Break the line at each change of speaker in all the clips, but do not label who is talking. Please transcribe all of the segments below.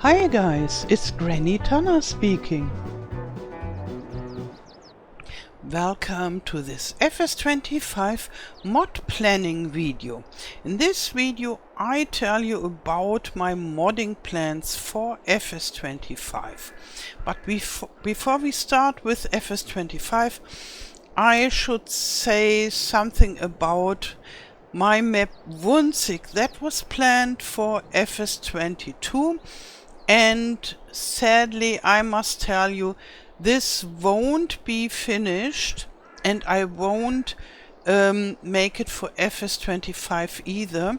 Hi guys, it's Granny Tana speaking. Welcome to this FS25 mod planning video. In this video I tell you about my modding plans for FS25. But before we start with FS25, I should say something about my map Wunzig that was planned for FS22, and sadly I must tell you this won't be finished, and I won't make it for FS25 either,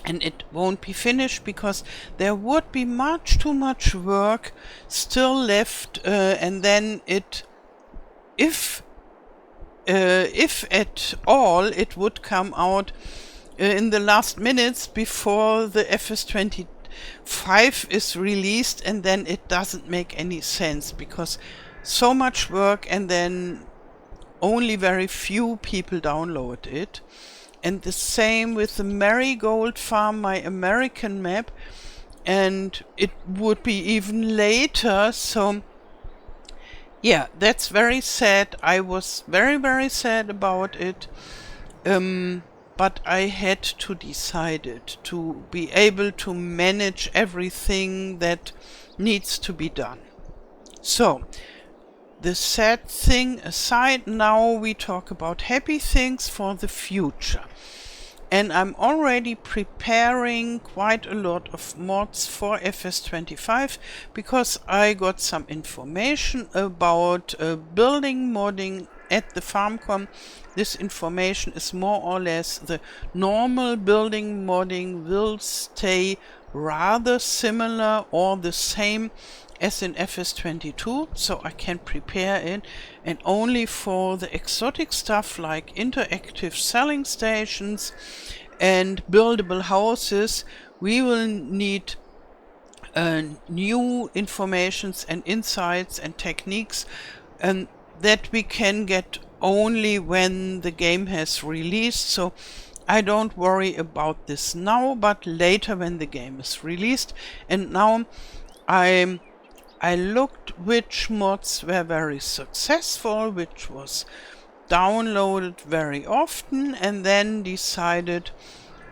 and it won't be finished because there would be much too much work still left, and then if at all, it would come out in the last minutes before the FS25 is released, and then it doesn't make any sense because so much work and then only very few people download it. And the same with the Marigold Farm, my American map, and it would be even later. So yeah, that's very sad. I was very sad about it, but I had to decide it to be able to manage everything that needs to be done. So, the sad thing aside, now we talk about happy things for the future. And I'm already preparing quite a lot of mods for FS25 because I got some information about building modding at the FarmCon. This information is more or less the normal building modding will stay rather similar or the same as in FS22, so I can prepare it, and only for the exotic stuff like interactive selling stations and buildable houses we will need new informations and insights and techniques that we can get only when the game has released. So I don't worry about this now, but later when the game is released. And now I looked which mods were very successful, which was downloaded very often, and then decided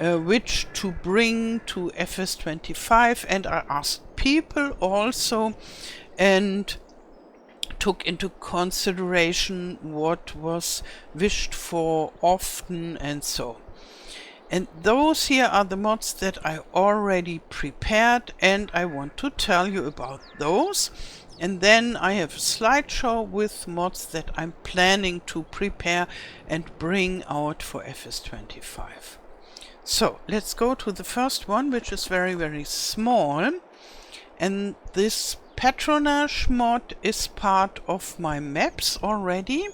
which to bring to FS25, and I asked people also and took into consideration what was wished for often and so. And those here are the mods that I already prepared, and I want to tell you about those. And then I have a slideshow with mods that I'm planning to prepare and bring out for FS25. So let's go to the first one, which is very small. And this patronage mod is part of my maps already.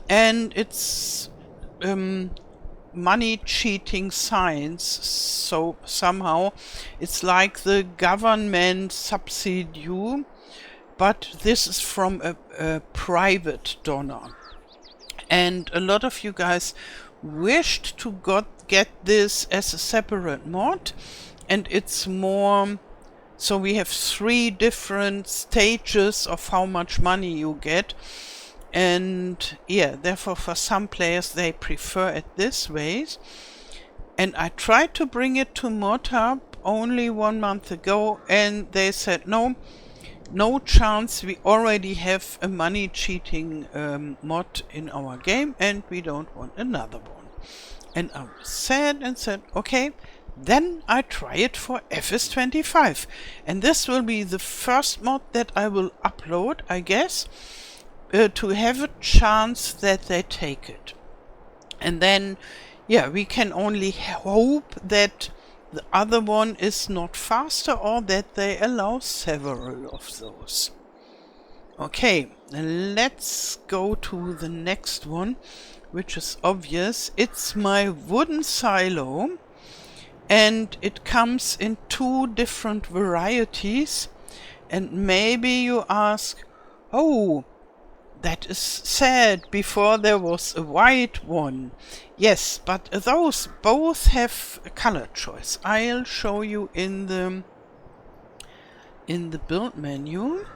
And it's money cheating signs, so somehow it's like the government subsidy, but this is from a private donor, and a lot of you guys wished to get this as a separate mod, and it's more, so we have 3 different stages of how much money you get. And yeah, therefore for some players they prefer it this way. And I tried to bring it to ModHub only 1 month ago, and they said no chance, we already have a money cheating mod in our game and we don't want another one. And I was sad and said, okay, then I try it for FS25, and this will be the first mod that I will upload, I guess, to have a chance that they take it. And then yeah, we can only hope that the other one is not faster, or that they allow several of those. Okay, let's go to the next one, which is obvious. It's my wooden silo, and it comes in 2 different varieties. And maybe you ask, oh, that is sad, before there was a white one. Yes, but those both have a color choice. I'll show you in the in the build menu.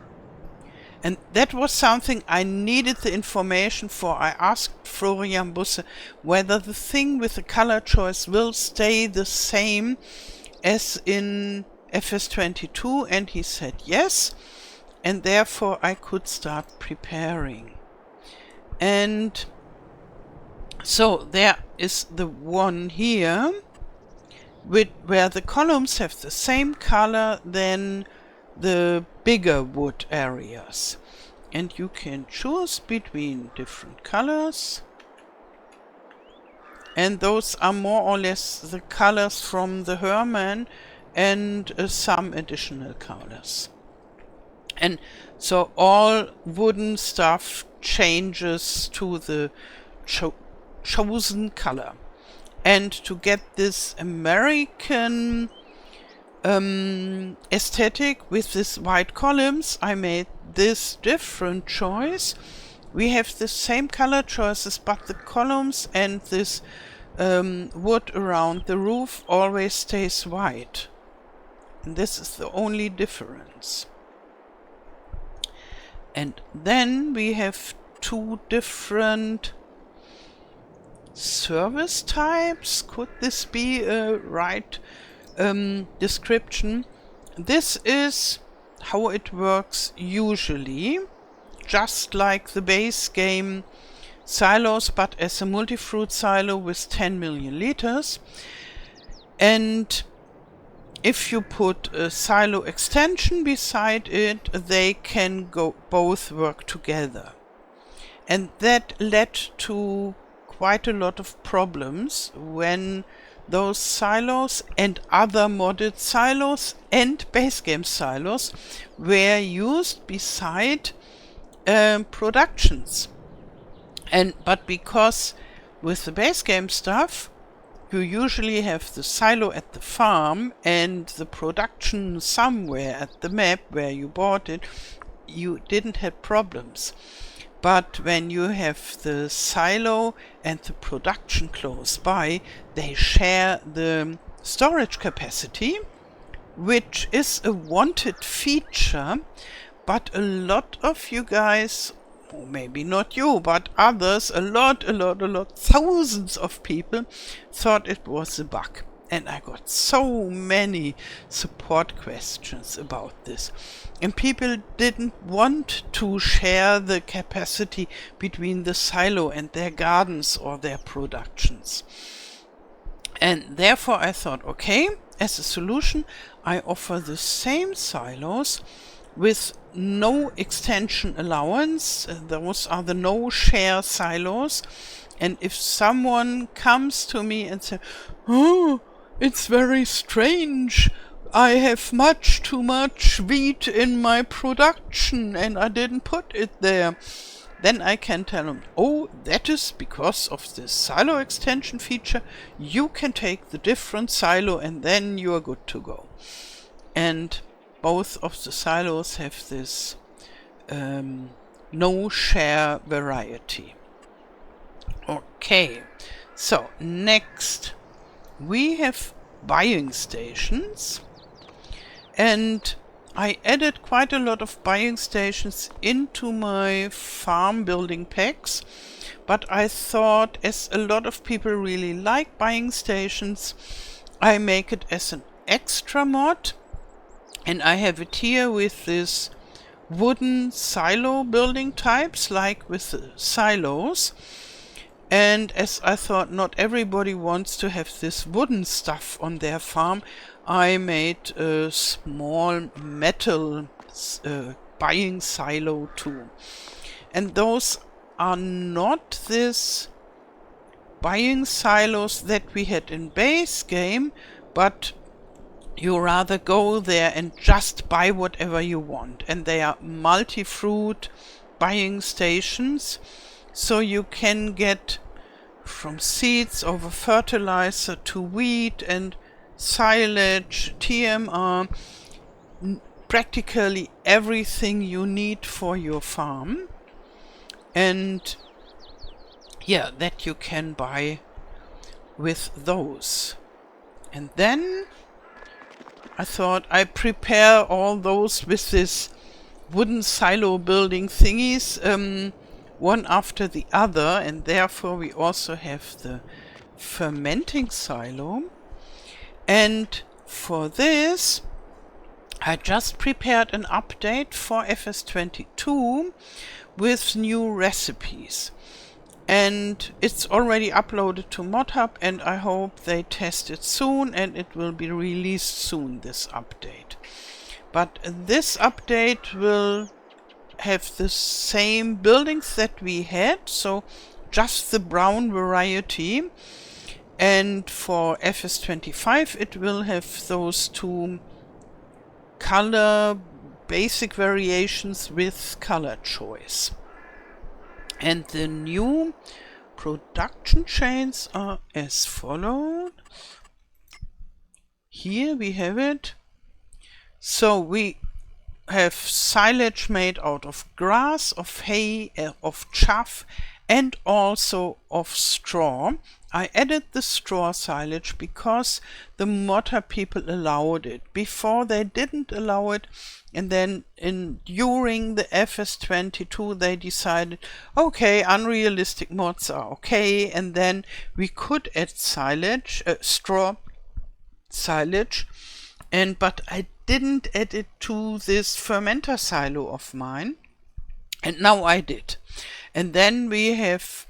And that was something I needed the information for. I asked Florian Busse whether the thing with the color choice will stay the same as in FS22, and he said yes, and therefore I could start preparing. And so there is the one here where the columns have the same color than the bigger wood areas, and you can choose between different colors, and those are more or less the colors from the Herman and some additional colors. And so all wooden stuff changes to the chosen color. And to get this American aesthetic with these white columns, I made this different choice. We have the same color choices, but the columns and this wood around the roof always stays white. And this is the only difference. And then we have two different service types. Could this be a right description? This is how it works usually, just like the base game silos, but as a multi-fruit silo with 10 million liters. And if you put a silo extension beside it, they can both work together. And that led to quite a lot of problems when those silos and other modded silos and base game silos were used beside productions. But because with the base game stuff you usually have the silo at the farm and the production somewhere at the map where you bought it, you didn't have problems. But when you have the silo and the production close by, they share the storage capacity, which is a wanted feature, but a lot of you guys, or maybe not you, but others, a lot, thousands of people thought it was a bug. And I got so many support questions about this. And people didn't want to share the capacity between the silo and their gardens or their productions. And therefore I thought, okay, as a solution, I offer the same silos with no extension allowance. Those are the no share silos. And if someone comes to me and says, "Oh, it's very strange. I have much too much wheat in my production and I didn't put it there," then I can tell them, oh, that is because of this silo extension feature. You can take the different silo and then you are good to go. And both of the silos have this no share variety. Okay, so next we have buying stations, and I added quite a lot of buying stations into my farm building packs, but I thought, as a lot of people really like buying stations, I make it as an extra mod, and I have it here with this wooden silo building types, like with the silos. And as I thought not everybody wants to have this wooden stuff on their farm, I made a small metal buying silo too. And those are not this buying silos that we had in base game, but you rather go there and just buy whatever you want. And they are multi-fruit buying stations. So you can get from seeds over fertilizer to wheat and silage, TMR, practically everything you need for your farm. And yeah, that you can buy with those. And then I thought I prepare all those with this wooden silo building thingies, one after the other, and therefore we also have the fermenting silo. And for this I just prepared an update for FS22 with new recipes. And it's already uploaded to ModHub, and I hope they test it soon and it will be released soon, this update. But this update will have the same buildings that we had, so just the brown variety. And for FS25 it will have those two color basic variations with color choice. And the new production chains are as follows. Here we have it. So we have silage made out of grass, of hay, of chaff, and also of straw. I added the straw silage because the ModHub people allowed it. Before they didn't allow it, and then during the FS22 they decided, okay, unrealistic mods are okay, and then we could add silage, straw silage, but I didn't add it to this fermenter silo of mine, and now I did. And then we have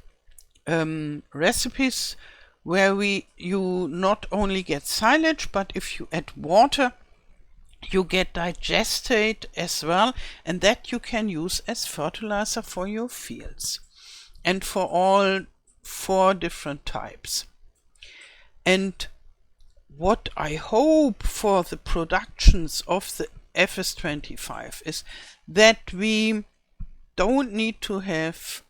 recipes where you not only get silage, but if you add water you get digestate as well, and that you can use as fertilizer for your fields, and for all 4 different types. And what I hope for the productions of the FS25 is that we don't need to have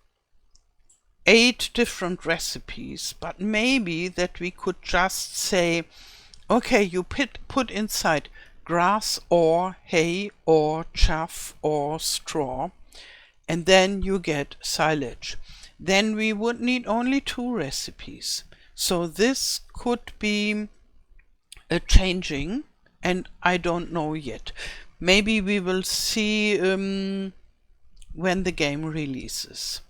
8 different recipes, but maybe that we could just say, okay, you put inside grass or hay or chaff or straw, and then you get silage. Then we would need only 2 recipes. So this could be a changing, and I don't know yet. Maybe we will see when the game releases.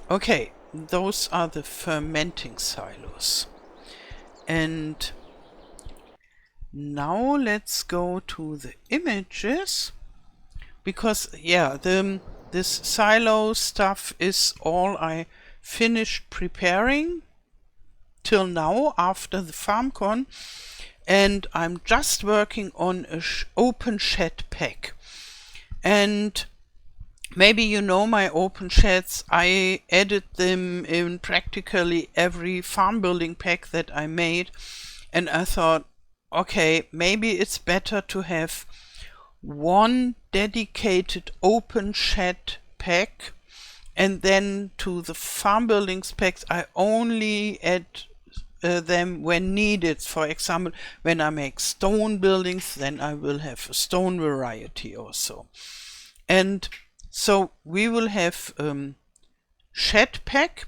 Okay, those are the fermenting silos. And now let's go to the images, because yeah, this silo stuff is all I finished preparing till now after the FarmCon, and I'm just working on a open shed pack. And maybe you know my open sheds, I added them in practically every farm building pack that I made, and I thought, okay, maybe it's better to have one dedicated open shed pack, and then to the farm building specs I only add them when needed. For example, when I make stone buildings, then I will have a stone variety also. And so we will have shed pack,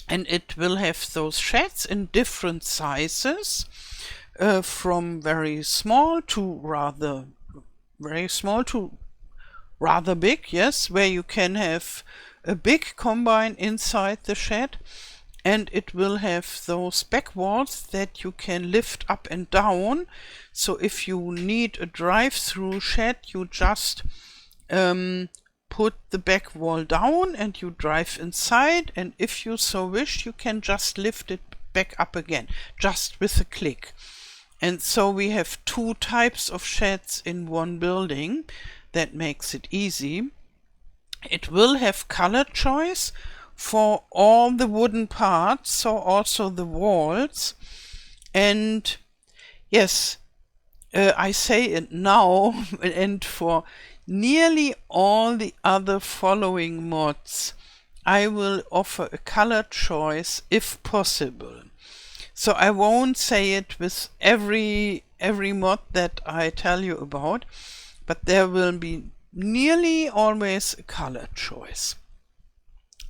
and it will have those sheds in different sizes, from very small to rather big, yes, where you can have a big combine inside the shed, and it will have those back walls that you can lift up and down. So if you need a drive-through shed, you just put the back wall down and you drive inside, and if you so wish you can just lift it back up again just with a click. And so we have 2 types of sheds in one building. That makes it easy. It will have color choice for all the wooden parts, so also the walls. And yes, I say it now, and for nearly all the other following mods I will offer a color choice if possible. So I won't say it with every mod that I tell you about, but there will be nearly always a color choice,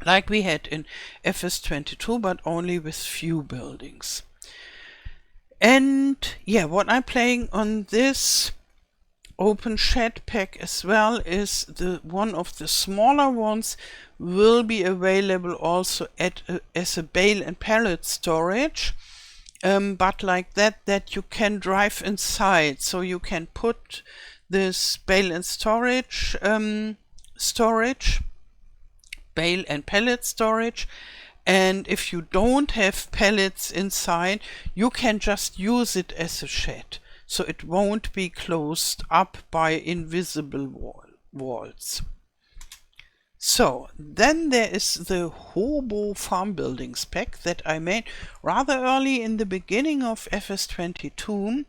like we had in FS22, but only with few buildings. And yeah, what I'm playing on this open shed pack as well is the one of the smaller ones will be available also as a bale and pallet storage, but like that you can drive inside, so you can put this bale and bale and pallet storage, and if you don't have pallets inside, you can just use it as a shed, so it won't be closed up by invisible walls. So then there is the Hobo farm buildings pack that I made rather early in the beginning of FS22,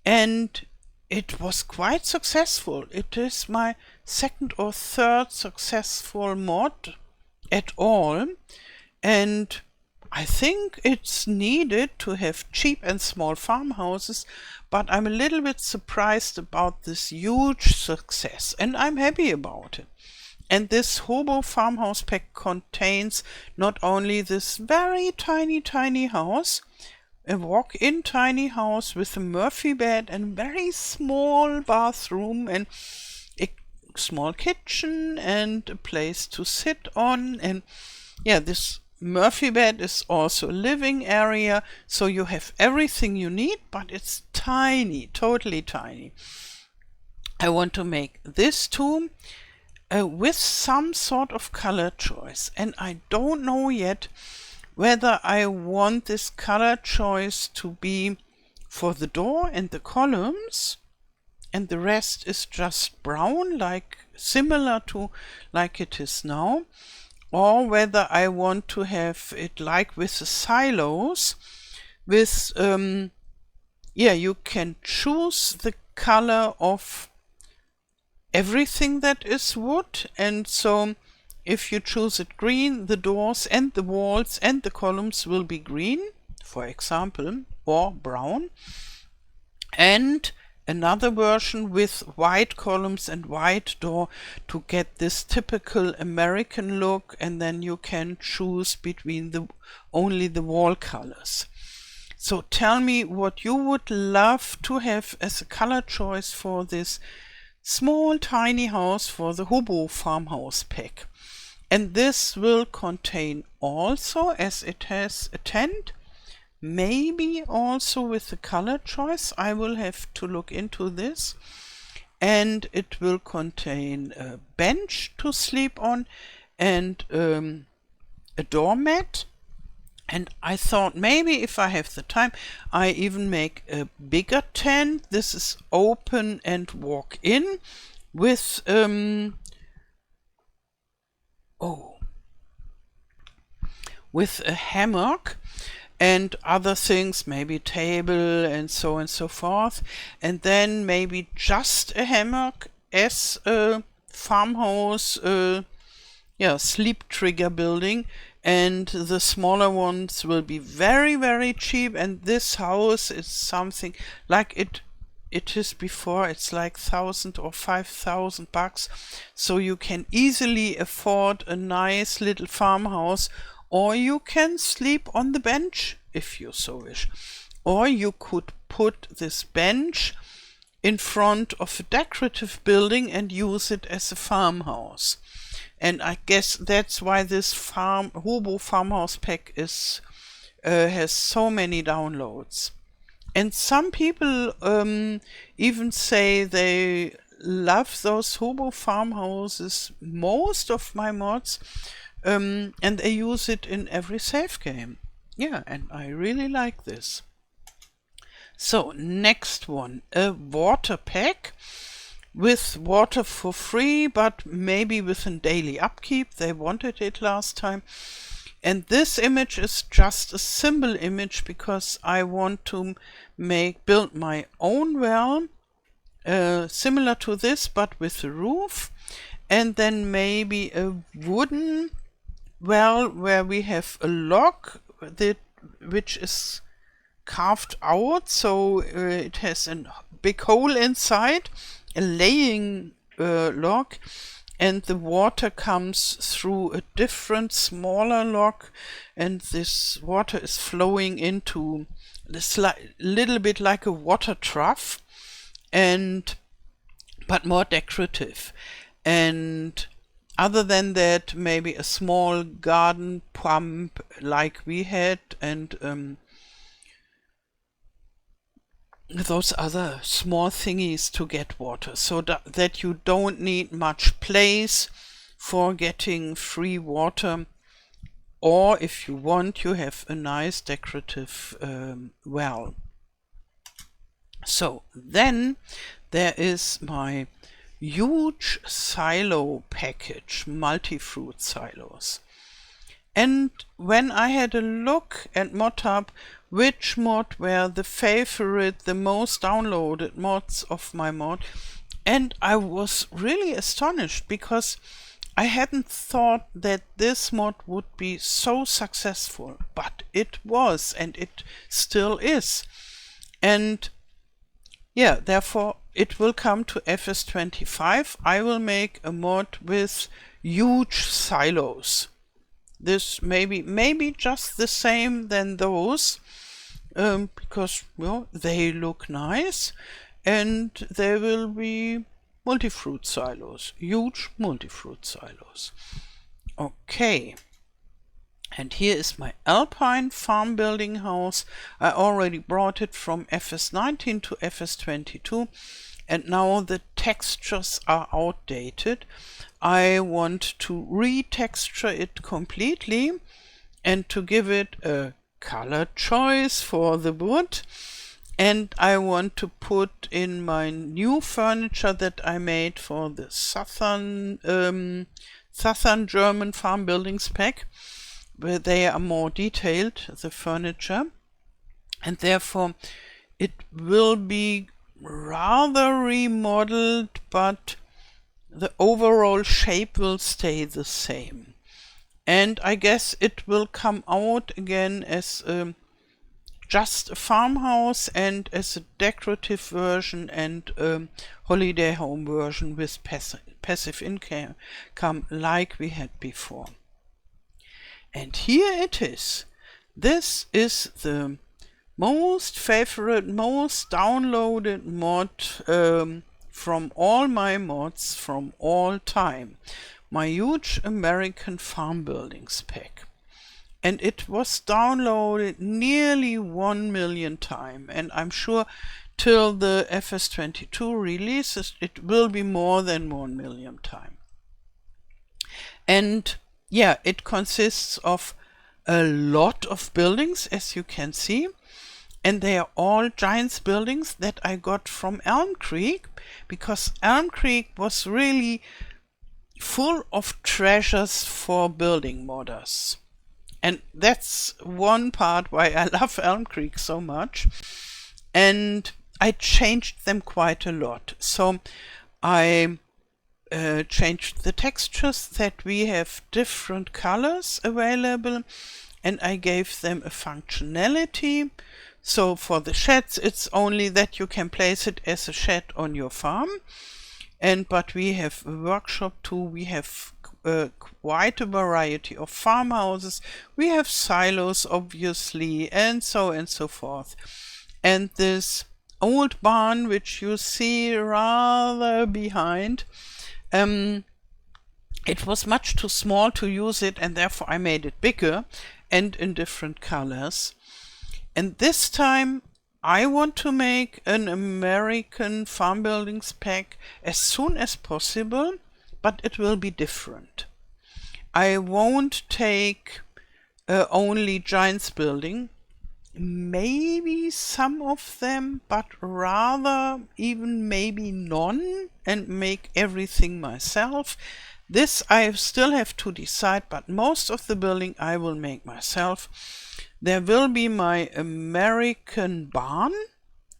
and it was quite successful. It is my second or third successful mod at all, and I think it's needed to have cheap and small farmhouses, but I'm a little bit surprised about this huge success, and I'm happy about it. And this Hobo farmhouse pack contains not only this very tiny house, a walk-in tiny house with a Murphy bed and very small bathroom and a small kitchen and a place to sit on, and yeah, this Murphy bed is also a living area, so you have everything you need, but it's tiny, totally tiny. I want to make this too with some sort of color choice, and I don't know yet whether I want this color choice to be for the door and the columns and the rest is just brown, like similar to like it is now, or whether I want to have it like with the silos with yeah, you can choose the color of everything that is wood, and so if you choose it green, the doors and the walls and the columns will be green, for example, or brown, and another version with white columns and white door to get this typical American look, and then you can choose between only the wall colors. So tell me what you would love to have as a color choice for this small tiny house for the Hobo farmhouse pack. And this will contain also, as it has a tent, maybe also with the color choice. I will have to look into this. And it will contain a bench to sleep on and a doormat. And I thought maybe if I have the time, I even make a bigger tent. This is open and walk in with with a hammock and other things, maybe table and so forth, and then maybe just a hammock as a farmhouse, yeah, sleep trigger building. And the smaller ones will be very cheap, and this house is something like it is before. It's like 1,000 or 5,000 bucks, so you can easily afford a nice little farmhouse, or you can sleep on the bench if you so wish, or you could put this bench in front of a decorative building and use it as a farmhouse. And I guess that's why this Hobo farmhouse pack is has so many downloads. And some people even say they love those Hobo farmhouses, most of my mods, and they use it in every save game. Yeah, and I really like this. So next one, a water pack. With water for free, but maybe with a daily upkeep. They wanted it last time. And this image is just a simple image because I want to build my own well, similar to this, but with a roof. And then maybe a wooden well where we have a log which is carved out, so it has a big hole inside, a laying log, and the water comes through a different smaller lock, and this water is flowing into this little bit like a water trough, and but more decorative. And other than that, maybe a small garden pump like we had, and those other small thingies to get water, so that you don't need much place for getting free water. Or if you want, you have a nice decorative well. So then there is my huge silo package, multi-fruit silos. And when I had a look at ModHub, which mod were the favorite, the most downloaded mods of my mod, and I was really astonished, because I hadn't thought that this mod would be so successful, but it was, and it still is. And yeah, therefore it will come to FS25. I will make a mod with huge silos. This maybe just the same than those, because, well, they look nice, and they will be multi-fruit silos, huge multi-fruit silos. Okay. And here is my Alpine Farm building house. I already brought it from FS19 to FS22, and now the textures are outdated. I want to retexture it completely and to give it a color choice for the wood. And I want to put in my new furniture that I made for the southern German farm buildings pack, where they are more detailed, the furniture, and therefore it will be rather remodeled, but the overall shape will stay the same. And I guess it will come out again as just a farmhouse, and as a decorative version, and a holiday home version with passive income like we had before. And here it is. This is the most favorite, most downloaded mod from all my mods from all time. My huge American farm buildings pack. And it was downloaded nearly 1 million times. And I'm sure till the FS22 releases, it will be more than 1 million times. And yeah, it consists of a lot of buildings, as you can see, and they are all giants buildings that I got from Elm Creek, because Elm Creek was really full of treasures for building modders. And that's one part why I love Elm Creek so much. And I changed them quite a lot. So I changed the textures, that we have different colors available, and I gave them a functionality. So for the sheds, it's only that you can place it as a shed on your farm, but we have a workshop too. We have quite a variety of farmhouses. We have silos, obviously, and so forth. And this old barn, which you see rather behind, it was much too small to use it, and therefore I made it bigger and in different colors. And this time I want to make an American farm buildings pack as soon as possible, but it will be different. I won't take only giants building, maybe some of them, but rather even maybe none, and make everything myself. This I still have to decide, but most of the building I will make myself. There will be my American barn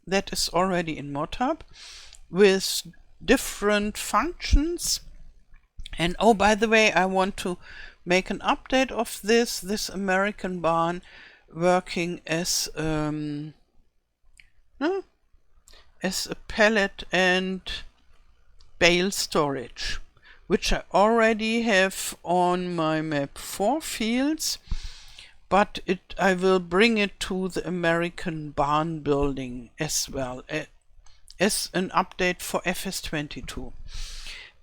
that is already in ModHub with different functions. And oh, by the way, I want to make an update of this American barn working as a pallet and bale storage, which I already have on my map 4 fields, but I will bring it to the American barn building as well, as an update for FS22.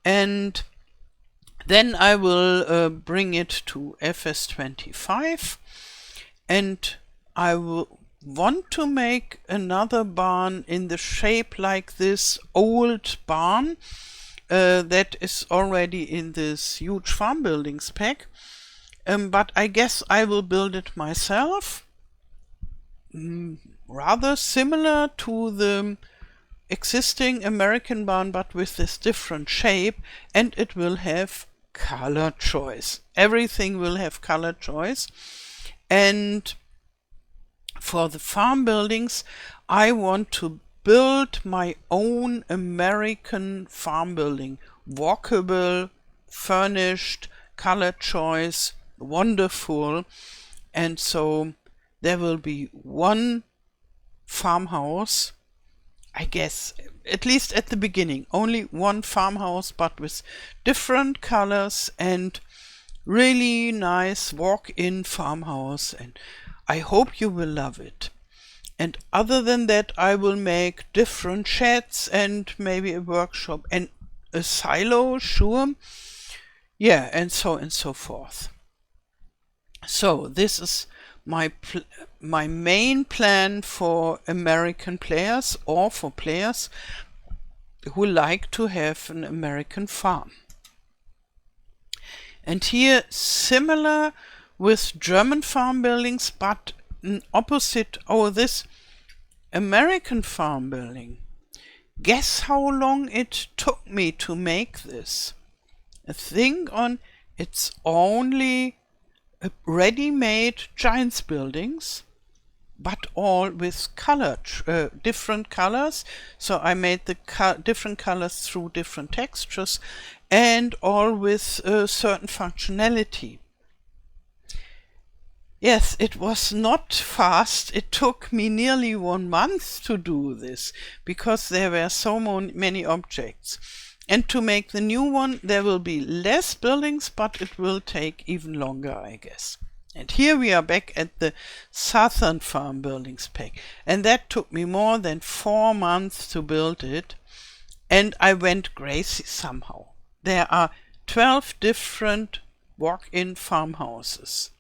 And then I will bring it to FS25, and I will want to make another barn in the shape like this old barn that is already in this huge farm buildings pack. But I guess I will build it myself, rather similar to the existing American barn, but with this different shape, and it will have color choice. Everything will have color choice. And for the farm buildings, I want to build my own American farm building. Walkable, furnished, color choice, wonderful. And so there will be one farmhouse, I guess, at least at the beginning, only one farmhouse, but with different colors and really nice walk-in farmhouse, and I hope you will love it. And other than that, I will make different sheds and maybe a workshop and a silo, sure. Yeah, and so forth. So this is my main plan for American players, or for players who like to have an American farm. And here, similar with German farm buildings, but opposite. Oh, this American farm building. Guess how long it took me to make this? A thing on, it's only ready-made giants buildings, but all with different colors. So I made the different colors through different textures, and all with certain functionality. Yes, it was not fast. It took me nearly 1 month to do this, because there were so many objects. And to make the new one, there will be less buildings, but it will take even longer, I guess. And here we are back at the Southern Farm Buildings pack. And that took me more than 4 months to build it. And I went crazy somehow. There are 12 different walk-in farmhouses.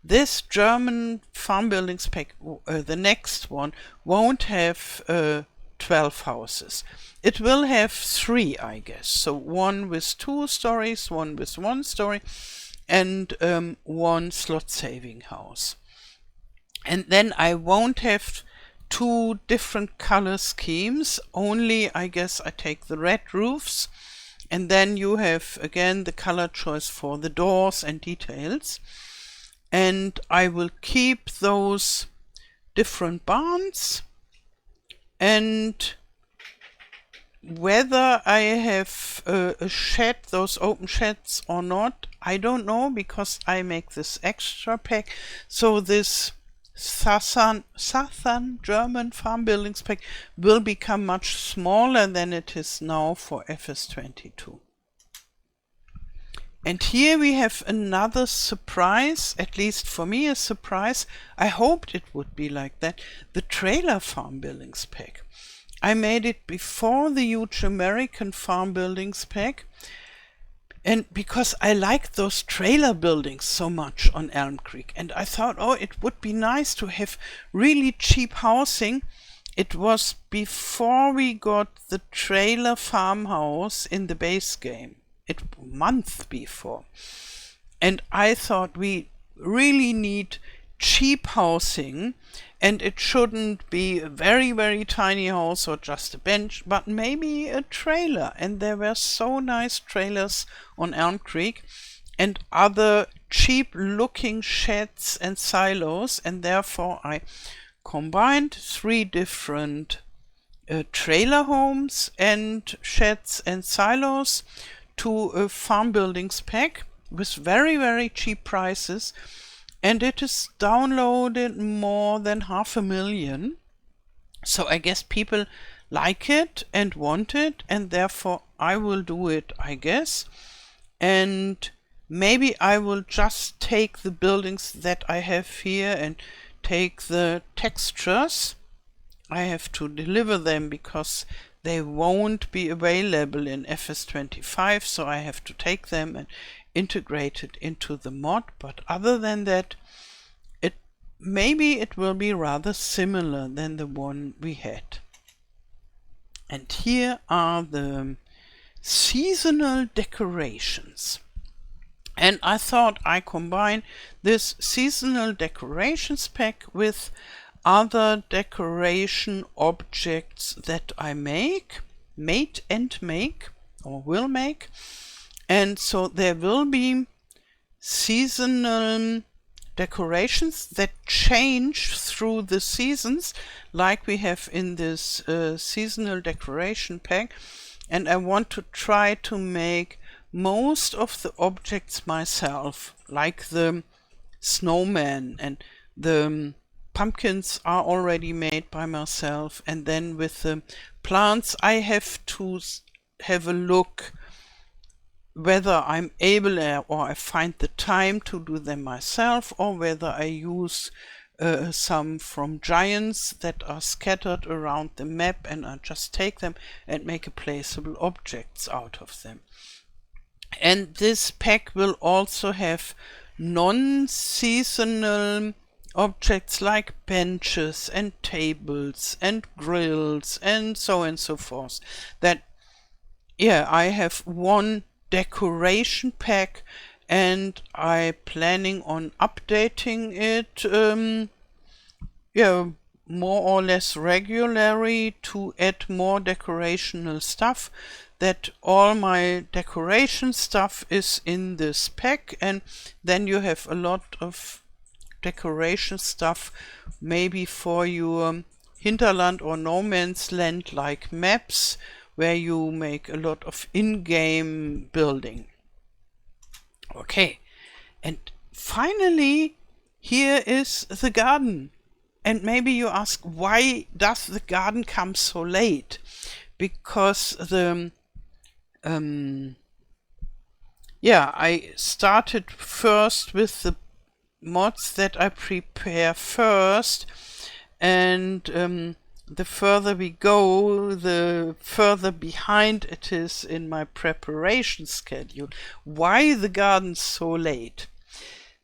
This German farm buildings pack, the next one, won't have 12 houses. It will have 3, I guess. So one with 2 stories, one with 1 story, and one slot saving house. And then I won't have 2 different color schemes. Only, I guess, I take the red roofs, and then you have again the color choice for the doors and details. And I will keep those different barns, and whether I have a shed, those open sheds or not, I don't know, because I make this extra pack. So this Southern German farm buildings pack will become much smaller than it is now for FS22. And here we have another surprise, at least for me a surprise. I hoped it would be like that. The trailer farm buildings pack. I made it before the huge American farm buildings pack. And because I liked those trailer buildings so much on Elm Creek. And I thought, oh, it would be nice to have really cheap housing. It was before we got the trailer farmhouse in the base game. A month before. And I thought we really need cheap housing, and it shouldn't be a very, very tiny house or just a bench, but maybe a trailer. And there were so nice trailers on Elm Creek and other cheap looking sheds and silos, and therefore I combined 3 different trailer homes and sheds and silos to a farm buildings pack with very, very cheap prices, and it is downloaded more than 500,000. So I guess people like it and want it, and therefore I will do it, I guess. And maybe I will just take the buildings that I have here and take the textures. I have to deliver them because they won't be available in FS25, so I have to take them and integrate it into the mod. But other than that, maybe it will be rather similar than the one we had. And here are the seasonal decorations. And I thought I combine this seasonal decorations pack with other decoration objects that I made and make, or will make. And so there will be seasonal decorations that change through the seasons, like we have in this seasonal decoration pack. And I want to try to make most of the objects myself, like the snowman, and the pumpkins are already made by myself. And then with the plants I have to have a look whether I'm able or I find the time to do them myself, or whether I use some from giants that are scattered around the map and I just take them and make a placeable objects out of them. And this pack will also have non-seasonal objects like benches and tables and grills and so on and so forth. That, yeah, I have one decoration pack, and I'm planning on updating it more or less regularly to add more decorational stuff. That all my decoration stuff is in this pack, and then you have a lot of decoration stuff maybe for your hinterland or no man's land, like maps, where you make a lot of in-game building. Okay, and finally here is the garden. And maybe you ask, why does the garden come so late? Because the I started first with the mods that I prepare first, and the further we go, the further behind it is in my preparation schedule. Why the garden so late?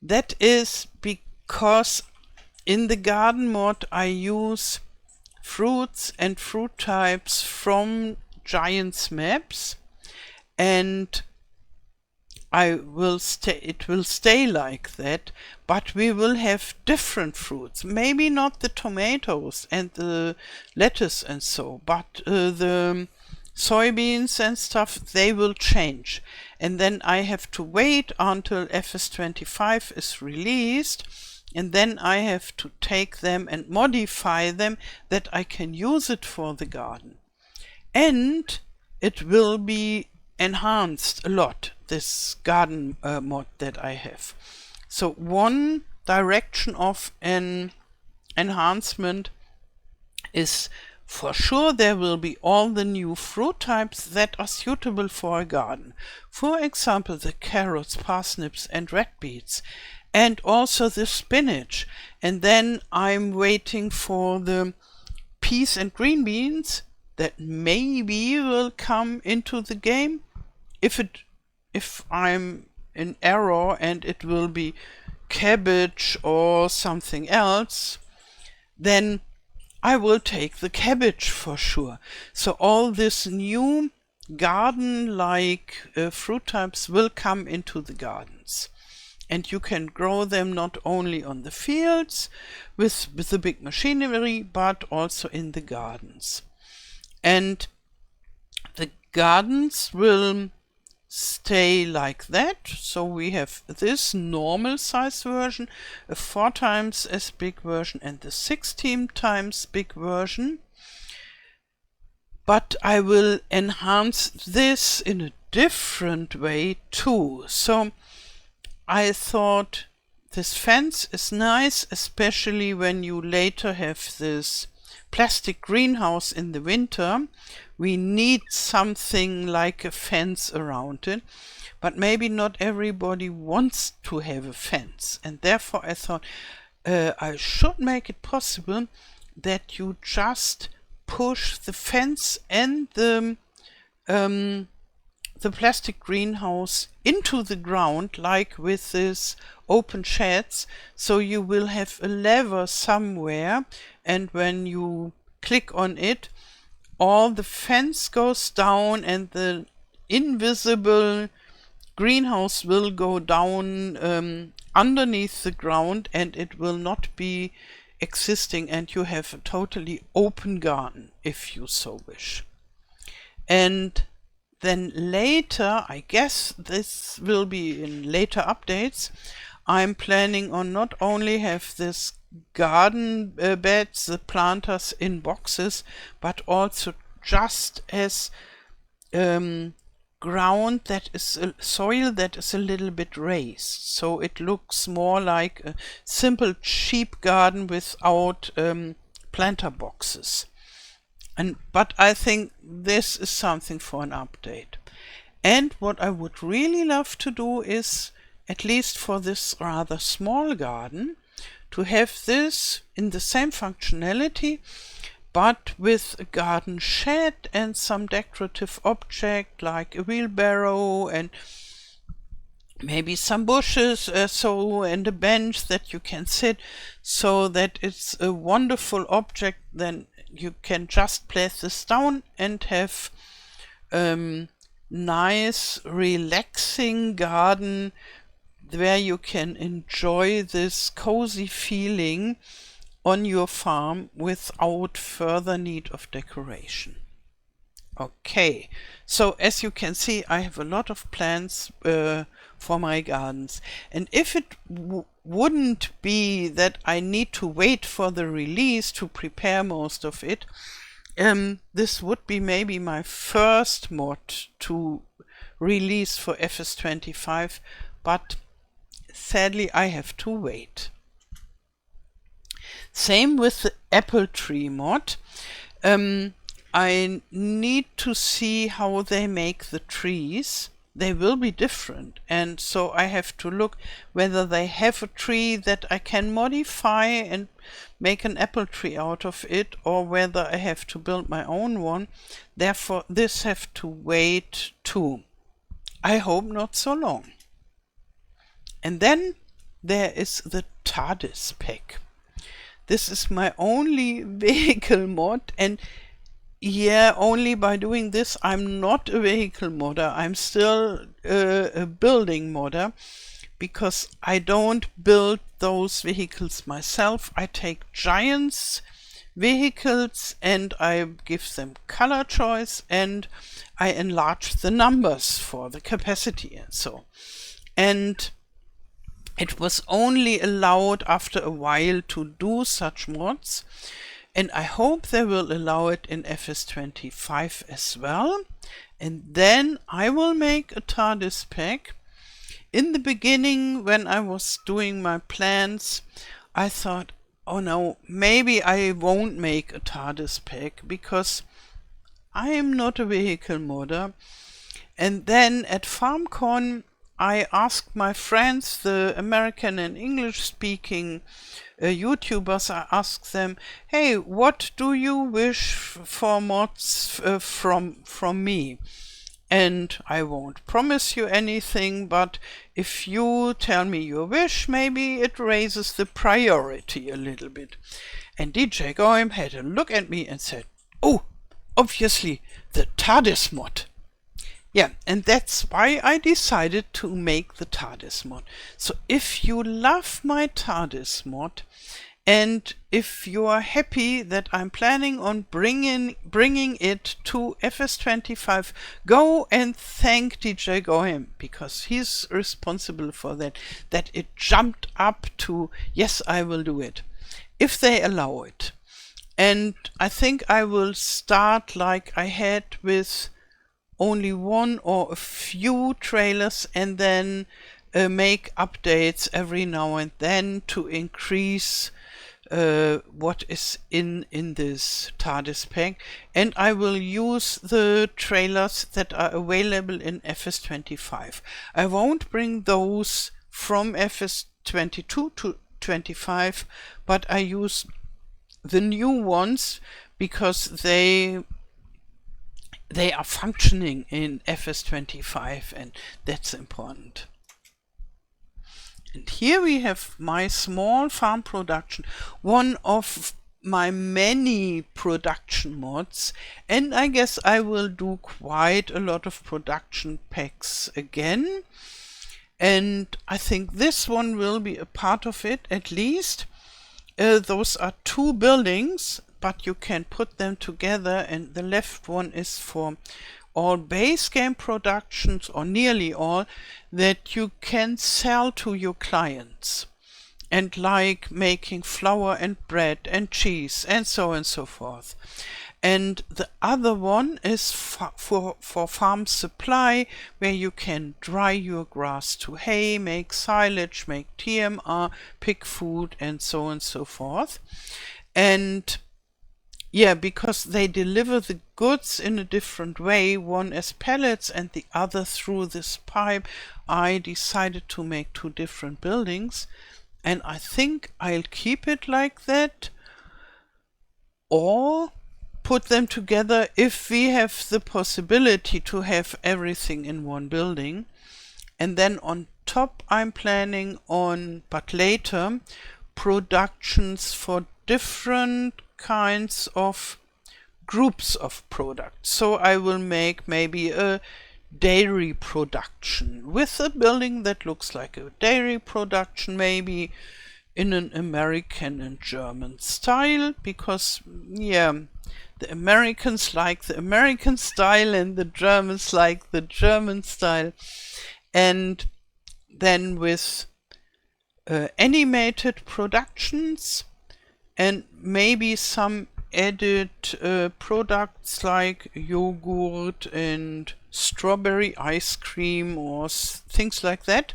That is because in the garden mod I use fruits and fruit types from Giants maps, and it will stay like that, but we will have different fruits. Maybe not the tomatoes and the lettuce and so, but the soybeans and stuff, they will change. And then I have to wait until FS25 is released, and then I have to take them and modify them that I can use it for the garden. And it will be enhanced a lot, this garden mod that I have. So one direction of an enhancement is, for sure, there will be all the new fruit types that are suitable for a garden. For example, the carrots, parsnips and red beets, and also the spinach. And then I'm waiting for the peas and green beans that maybe will come into the game. If I'm in error and it will be cabbage or something else, then I will take the cabbage for sure. So all this new garden-like fruit types will come into the gardens. And you can grow them not only on the fields with the big machinery, but also in the gardens. And the gardens will stay like that. So we have this normal size version, a 4 times as big version, and the 16 times big version. But I will enhance this in a different way too. So I thought this fence is nice, especially when you later have this plastic greenhouse in the winter, we need something like a fence around it. But maybe not everybody wants to have a fence. And therefore I thought I should make it possible that you just push the fence and the plastic greenhouse into the ground, like with this open sheds, so you will have a lever somewhere, and when you click on it, all the fence goes down and the invisible greenhouse will go down underneath the ground, and it will not be existing, and you have a totally open garden if you so wish. And then later, I guess this will be in later updates, I'm planning on not only have this garden beds, the planters in boxes, but also just as ground that is soil that is a little bit raised, so it looks more like a simple cheap garden without planter boxes. But I think this is something for an update. And what I would really love to do is, at least for this rather small garden, to have this in the same functionality, but with a garden shed and some decorative object like a wheelbarrow and maybe some bushes and a bench that you can sit, so that it's a wonderful object. Then you can just place this down and have nice relaxing garden where you can enjoy this cozy feeling on your farm without further need of decoration. Okay, so as you can see, I have a lot of plans for my gardens, and if it wouldn't be that I need to wait for the release to prepare most of it, this would be maybe my first mod to release for FS25, but sadly I have to wait. Same with the apple tree mod. I need to see how they make the trees. They will be different, and so I have to look whether they have a tree that I can modify and make an apple tree out of it, or whether I have to build my own one. Therefore, this have to wait too. I hope not so long. And then there is the Tardis pack. This is my only vehicle mod, and yeah, only by doing this I'm not a vehicle modder. I'm still a building modder, because I don't build those vehicles myself. I take giants vehicles and I give them color choice, and I enlarge the numbers for the capacity and so. And it was only allowed after a while to do such mods, and I hope they will allow it in FS25 as well. And then I will make a Tardis pack. In the beginning, when I was doing my plans, I thought, oh no, maybe I won't make a Tardis pack because I am not a vehicle modder. And then at FarmCon, I asked my friends, the American and English speaking YouTubers, I asked them, hey, what do you wish for mods from me? And I won't promise you anything, but if you tell me your wish, maybe it raises the priority a little bit. And DJ Goim had a look at me and said, oh, obviously the Tardis mod. Yeah, and that's why I decided to make the Tardis mod. So if you love my Tardis mod, and if you are happy that I'm planning on bringing it to FS25, go and thank DJ Gohem, because he's responsible for that it jumped up to, yes, I will do it, if they allow it. And I think I will start like I had with only one or a few trailers, and then make updates every now and then to increase what is in this Tardis pack, and I will use the trailers that are available in FS25. I won't bring those from FS22 to 25, but I use the new ones because they are functioning in FS25, and that's important. And here we have my small farm production, one of my many production mods, and I guess I will do quite a lot of production packs again. And I think this one will be a part of it, at least. Those are 2 buildings, but you can put them together, and the left one is for all base game productions, or nearly all, that you can sell to your clients, and like making flour and bread and cheese and so on and so forth. And the other one is for farm supply, where you can dry your grass to hay, make silage, make TMR, pick food, and so on and so forth. And yeah, because they deliver the goods in a different way, one as pallets and the other through this pipe, I decided to make 2 different buildings, and I think I'll keep it like that, or put them together if we have the possibility to have everything in one building. And then on top I'm planning on, but later, productions for different kinds of groups of products. So I will make maybe a dairy production with a building that looks like a dairy production, maybe in an American and German style, because yeah, the Americans like the American style and the Germans like the German style. And then with animated productions, and maybe some added products like yogurt and strawberry ice cream or things like that.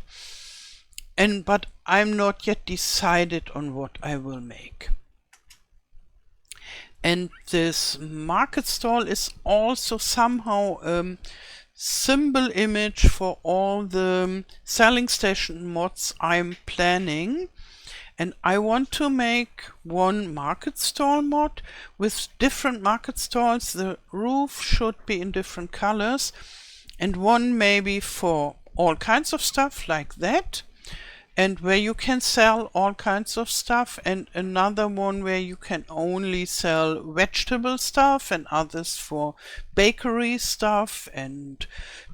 But I'm not yet decided on what I will make. And this market stall is also somehow symbol image for all the selling station mods I'm planning. And I want to make one market stall mod with different market stalls. The roof should be in different colors, and one maybe for all kinds of stuff like that, and where you can sell all kinds of stuff, and another one where you can only sell vegetable stuff, and others for bakery stuff and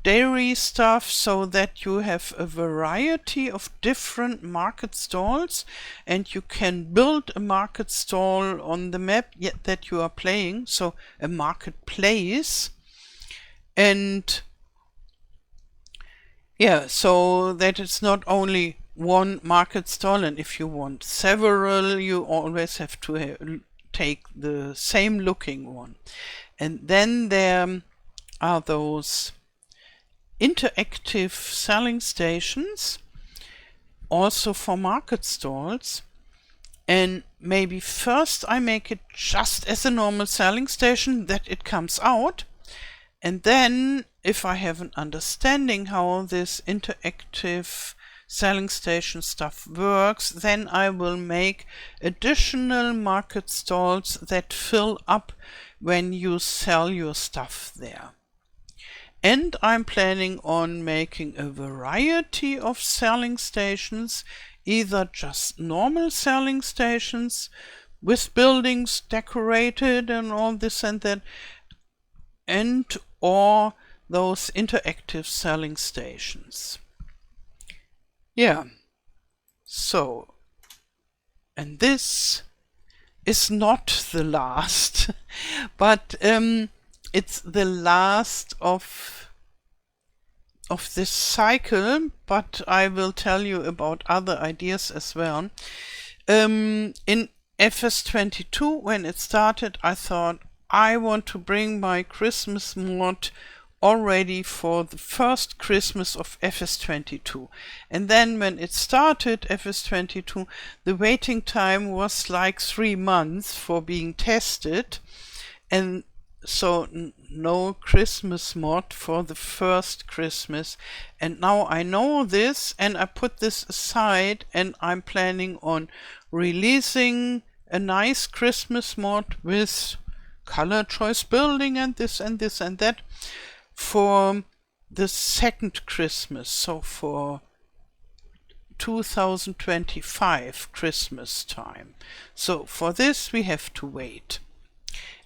dairy stuff, so that you have a variety of different market stalls, and you can build a market stall on the map that you are playing, so a marketplace. And yeah, so that it's not only one market stall, and if you want several, you always have to take the same looking one. And then there are those interactive selling stations, also for market stalls. And maybe first I make it just as a normal selling station, that it comes out, and then if I have an understanding how this interactive selling station stuff works, then I will make additional market stalls that fill up when you sell your stuff there. And I'm planning on making a variety of selling stations, either just normal selling stations with buildings decorated and all this and that, and or those interactive selling stations. Yeah, so, and this is not the last, but it's the last of this cycle, but I will tell you about other ideas as well. In FS22, when it started, I thought I want to bring my Christmas mod already for the first Christmas of FS22. And then when it started, FS22, the waiting time was like 3 months for being tested. And so no Christmas mod for the first Christmas. And now I know this, and I put this aside, and I'm planning on releasing a nice Christmas mod with color choice building and this and this and that for the second Christmas, so for 2025 Christmas time. So for this we have to wait.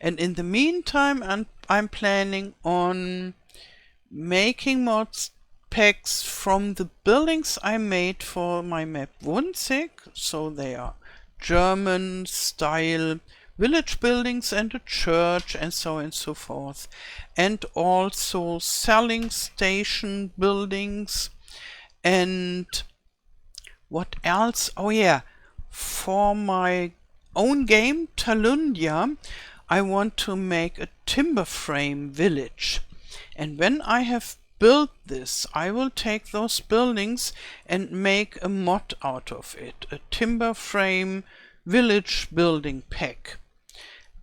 And in the meantime, I'm planning on making mods packs from the buildings I made for my map Wunzig. So they are German style village buildings and a church and so on and so forth. And also selling station buildings. And what else? Oh yeah, for my own game, Talundia, I want to make a timber frame village. And when I have built this, I will take those buildings and make a mod out of it, a timber frame village building pack.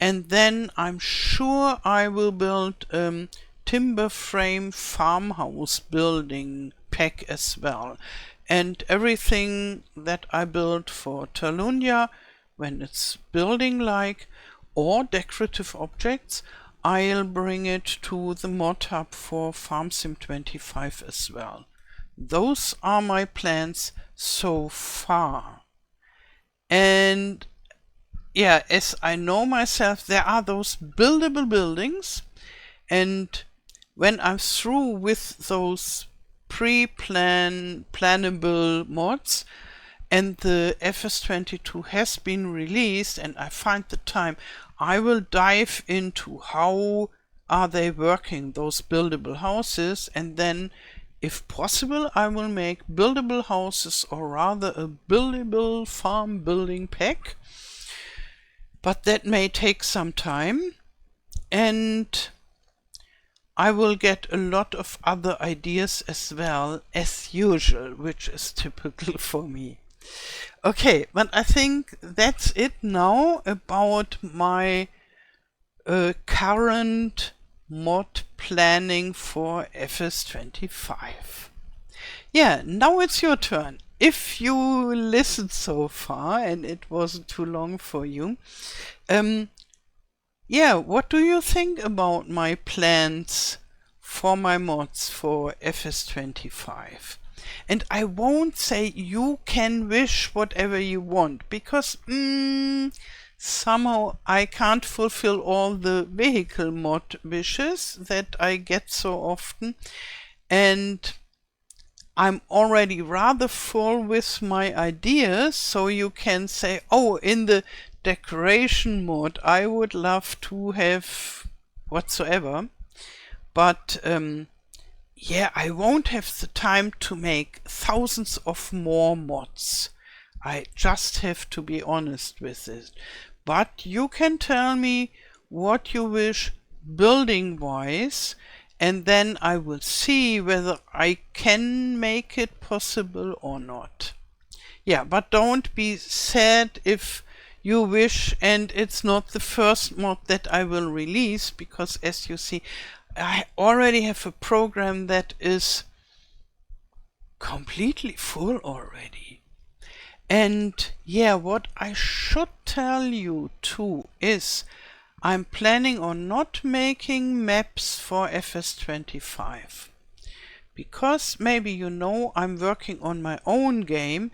And then I'm sure I will build a timber frame farmhouse building pack as well. And everything that I build for Talundia, when it's building like or decorative objects, I'll bring it to the mod hub for FarmSim25 as well. Those are my plans so far. And yeah, as I know myself, there are those buildable buildings, and when I'm through with those planable mods and the FS22 has been released and I find the time, I will dive into how are they working, those buildable houses, and then if possible I will make buildable houses, or rather a buildable farm building pack. But that may take some time, and I will get a lot of other ideas as well, as usual, which is typical for me. Okay, but I think that's it now about my current mod planning for FS25. Yeah, now it's your turn. If you listened so far and it wasn't too long for you, yeah, what do you think about my plans for my mods for FS25? And I won't say you can wish whatever you want, because somehow I can't fulfill all the vehicle mod wishes that I get so often, and I'm already rather full with my ideas, so you can say, oh, in the decoration mode I would love to have whatsoever, but yeah, I won't have the time to make thousands of more mods. I just have to be honest with it. But you can tell me what you wish building wise, and then I will see whether I can make it possible or not. Yeah, but don't be sad if you wish and it's not the first mod that I will release, because as you see, I already have a program that is completely full already. And yeah, what I should tell you too is I'm planning on not making maps for FS25, because maybe you know I'm working on my own game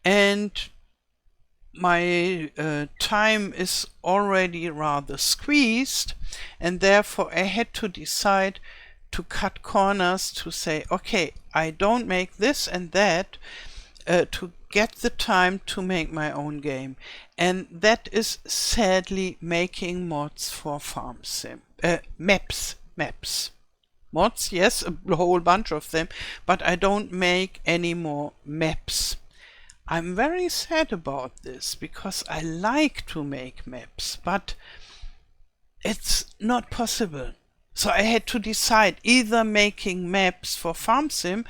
and my time is already rather squeezed, and therefore I had to decide to cut corners to say, okay, I don't make this and that to get the time to make my own game. And that is sadly making mods for FarmSim. Maps. Mods, yes, a whole bunch of them, but I don't make any more maps. I'm very sad about this, because I like to make maps, but it's not possible. So I had to decide either making maps for FarmSim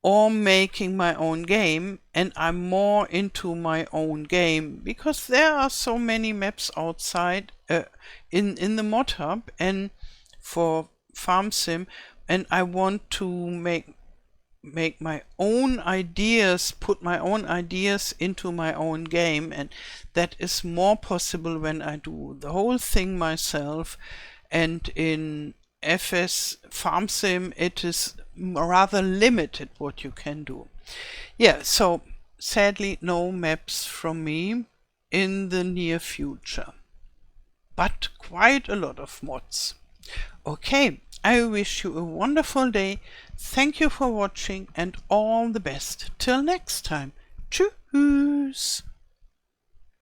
or making my own game, and I'm more into my own game because there are so many maps outside in the mod hub and for FarmSim, and I want to make my own ideas, put my own ideas into my own game, and that is more possible when I do the whole thing myself. And in FS FarmSim it is rather limited what you can do. Yeah, so sadly no maps from me in the near future, but quite a lot of mods. Okay, I wish you a wonderful day. Thank you for watching and all the best. Till next time. Tschüss.